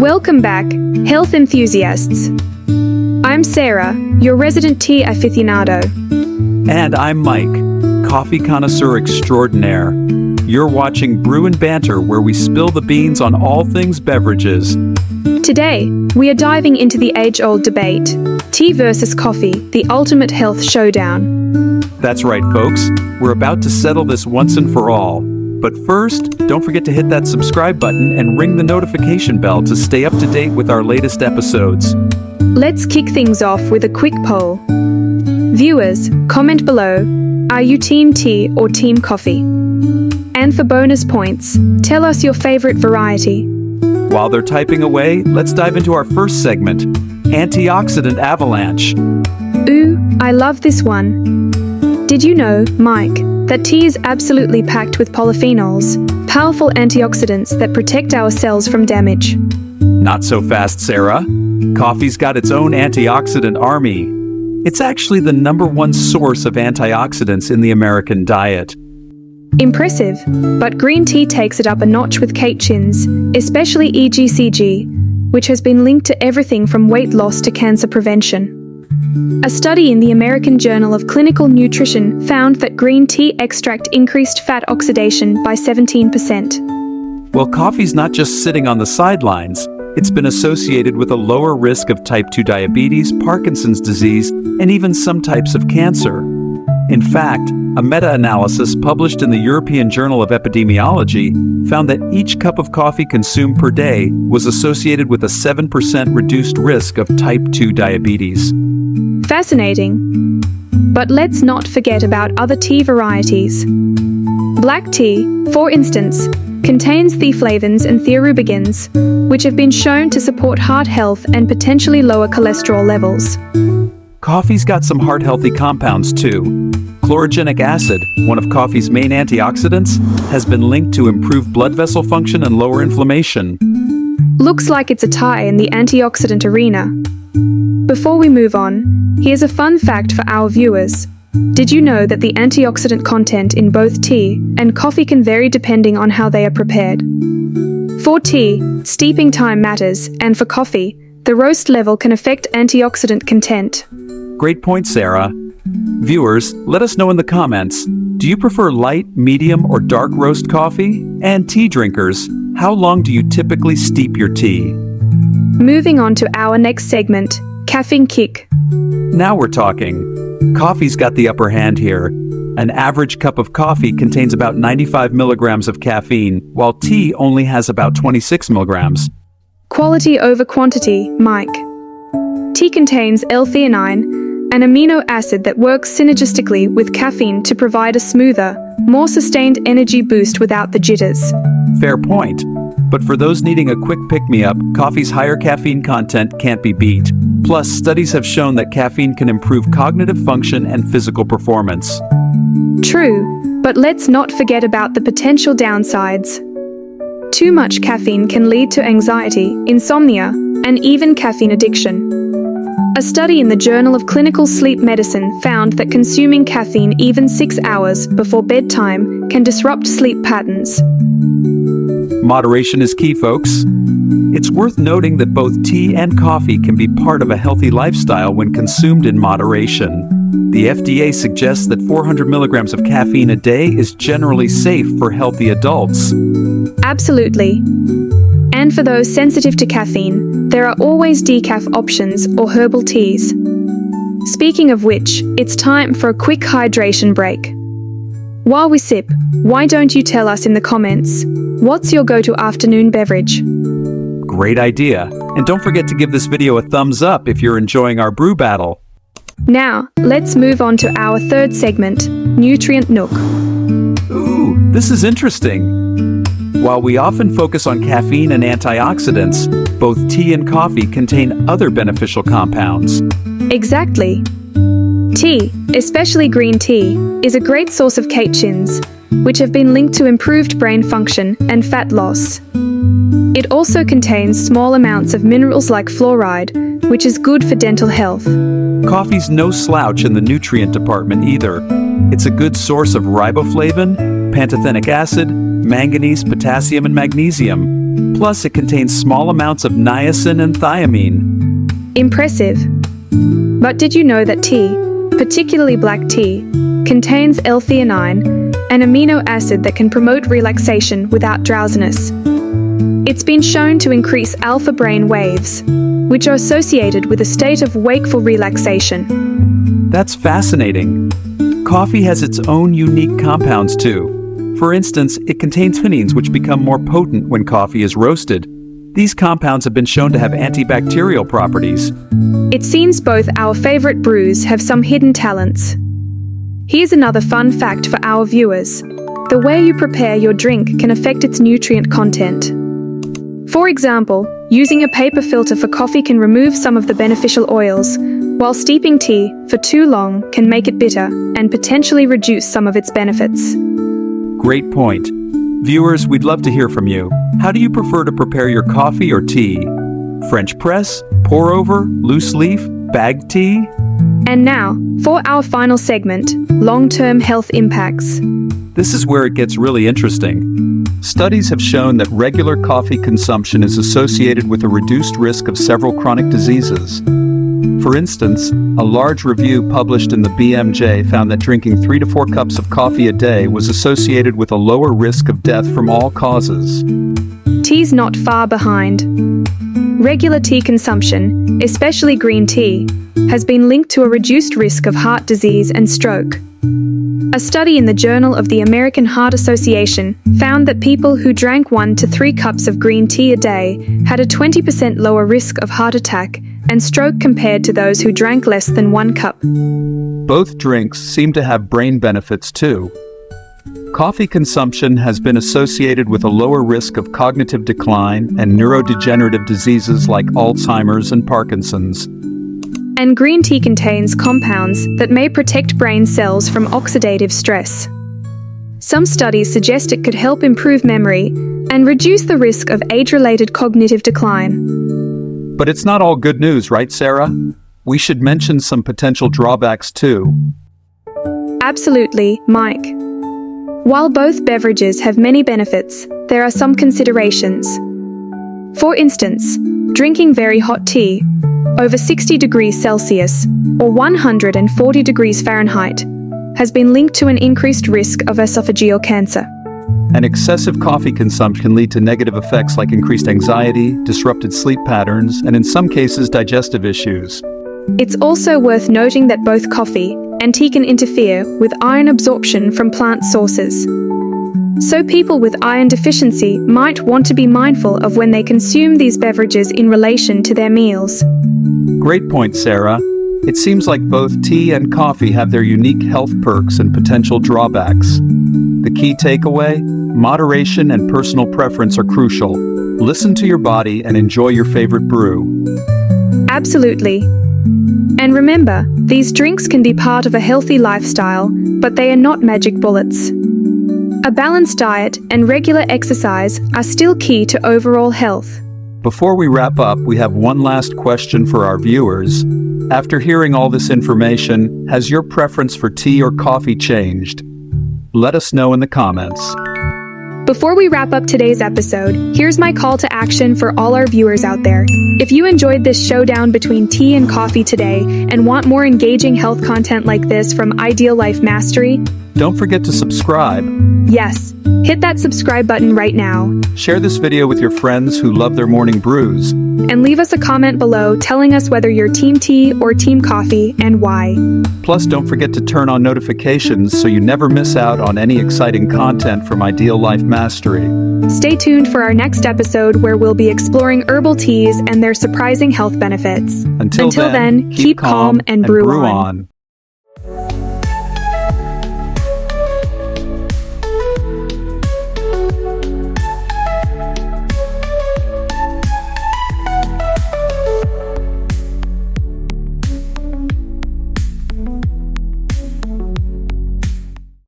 Welcome back, health enthusiasts. I'm Sarah, your resident tea aficionado. And I'm Mike, coffee connoisseur extraordinaire. You're watching Brew and Banter, where we spill the beans on all things beverages. Today, we are diving into the age-old debate, tea versus coffee, the ultimate health showdown. That's right, folks. We're about to settle this once and for all. But first, don't forget to hit that subscribe button and ring the notification bell to stay up to date with our latest episodes. Let's kick things off with a quick poll. Viewers, comment below, are you team tea or team coffee? And for bonus points, tell us your favorite variety. While they're typing away, let's dive into our first segment, Antioxidant Avalanche. Ooh, I love this one. Did you know, Mike, that tea is absolutely packed with polyphenols, powerful antioxidants that protect our cells from damage? Not so fast, Sarah. Coffee's got its own antioxidant army. It's actually the #1 source of antioxidants in the American diet. Impressive, but green tea takes it up a notch with catechins, especially EGCG, which has been linked to everything from weight loss to cancer prevention. A study in the American Journal of Clinical Nutrition found that green tea extract increased fat oxidation by 17%. Well, coffee's not just sitting on the sidelines. It's been associated with a lower risk of type 2 diabetes, Parkinson's disease, and even some types of cancer. In fact, a meta-analysis published in the European Journal of Epidemiology found that each cup of coffee consumed per day was associated with a 7% reduced risk of type 2 diabetes. Fascinating. But let's not forget about other tea varieties. Black tea, for instance, contains theaflavins and theorubicins, which have been shown to support heart health and potentially lower cholesterol levels. Coffee's got some heart-healthy compounds too. Chlorogenic acid, one of coffee's main antioxidants, has been linked to improved blood vessel function and lower inflammation. Looks like it's a tie in the antioxidant arena. Before we move on, here's a fun fact for our viewers. Did you know that the antioxidant content in both tea and coffee can vary depending on how they are prepared? For tea, steeping time matters, and for coffee, the roast level can affect antioxidant content. Great point, Sarah. Viewers, let us know in the comments, do you prefer light, medium, or dark roast coffee? And tea drinkers, how long do you typically steep your tea? Moving on to our next segment, caffeine kick. Now we're talking. Coffee's got the upper hand here. An average cup of coffee contains about 95 milligrams of caffeine, while tea only has about 26 milligrams. Quality over quantity, Mike. Tea contains L-theanine, an amino acid that works synergistically with caffeine to provide a smoother, more sustained energy boost without the jitters. Fair point. But for those needing a quick pick-me-up, coffee's higher caffeine content can't be beat. Plus, studies have shown that caffeine can improve cognitive function and physical performance. True, but let's not forget about the potential downsides. Too much caffeine can lead to anxiety, insomnia, and even caffeine addiction. A study in the Journal of Clinical Sleep Medicine found that consuming caffeine even 6 hours before bedtime can disrupt sleep patterns. Moderation is key, folks. It's worth noting that both tea and coffee can be part of a healthy lifestyle when consumed in moderation. The FDA suggests that 400 milligrams of caffeine a day is generally safe for healthy adults. Absolutely. And for those sensitive to caffeine, there are always decaf options or herbal teas. Speaking of which, it's time for a quick hydration break. While we sip, why don't you tell us in the comments, what's your go-to afternoon beverage? Great idea. And don't forget to give this video a thumbs up if you're enjoying our brew battle. Now, let's move on to our third segment, Nutrient Nook. Ooh, this is interesting. While we often focus on caffeine and antioxidants, both tea and coffee contain other beneficial compounds. Exactly. Tea, especially green tea, is a great source of catechins, which have been linked to improved brain function and fat loss. It also contains small amounts of minerals like fluoride, which is good for dental health. Coffee's no slouch in the nutrient department either. It's a good source of riboflavin, pantothenic acid, manganese, potassium, and magnesium. Plus, it contains small amounts of niacin and thiamine. Impressive. But did you know that tea, particularly black tea, contains L-theanine, an amino acid that can promote relaxation without drowsiness? It's been shown to increase alpha brain waves, which are associated with a state of wakeful relaxation. That's fascinating. Coffee has its own unique compounds too. For instance, it contains tannins which become more potent when coffee is roasted. These compounds have been shown to have antibacterial properties. It seems both our favorite brews have some hidden talents. Here's another fun fact for our viewers. The way you prepare your drink can affect its nutrient content. For example, using a paper filter for coffee can remove some of the beneficial oils, while steeping tea for too long can make it bitter and potentially reduce some of its benefits. Great point. Viewers, we'd love to hear from you. How do you prefer to prepare your coffee or tea? French press, pour over, loose leaf, bagged tea? And now, for our final segment, long-term health impacts. This is where it gets really interesting. Studies have shown that regular coffee consumption is associated with a reduced risk of several chronic diseases. For instance, a large review published in the BMJ found that drinking 3 to 4 cups of coffee a day was associated with a lower risk of death from all causes. Tea's not far behind. Regular tea consumption, especially green tea, has been linked to a reduced risk of heart disease and stroke. A study in the Journal of the American Heart Association found that people who drank 1 to 3 cups of green tea a day had a 20% lower risk of heart attack and stroke compared to those who drank less than 1 cup. Both drinks seem to have brain benefits too. Coffee consumption has been associated with a lower risk of cognitive decline and neurodegenerative diseases like Alzheimer's and Parkinson's. And green tea contains compounds that may protect brain cells from oxidative stress. Some studies suggest it could help improve memory and reduce the risk of age-related cognitive decline. But it's not all good news, right, Sarah? We should mention some potential drawbacks too. Absolutely, Mike. While both beverages have many benefits, there are some considerations. For instance, drinking very hot tea, over 60 degrees Celsius, or 140 degrees Fahrenheit, has been linked to an increased risk of esophageal cancer. And excessive coffee consumption can lead to negative effects like increased anxiety, disrupted sleep patterns, and in some cases, digestive issues. It's also worth noting that both coffee and tea can interfere with iron absorption from plant sources. So people with iron deficiency might want to be mindful of when they consume these beverages in relation to their meals. Great point, Sarah. It seems like both tea and coffee have their unique health perks and potential drawbacks. The key takeaway: moderation and personal preference are crucial. Listen to your body and enjoy your favorite brew. Absolutely. And remember, these drinks can be part of a healthy lifestyle, but they are not magic bullets. A balanced diet and regular exercise are still key to overall health. Before we wrap up, we have one last question for our viewers. After hearing all this information, has your preference for tea or coffee changed? Let us know in the comments. Before we wrap up today's episode, here's my call to action for all our viewers out there. If you enjoyed this showdown between tea and coffee today and want more engaging health content like this from Ideal Life Mastery, don't forget to subscribe. Yes, hit that subscribe button right now. Share this video with your friends who love their morning brews. And leave us a comment below telling us whether you're team tea or team coffee and why. Plus, don't forget to turn on notifications so you never miss out on any exciting content from Ideal Life Mastery. Stay tuned for our next episode where we'll be exploring herbal teas and their surprising health benefits. Until then, keep calm and brew on.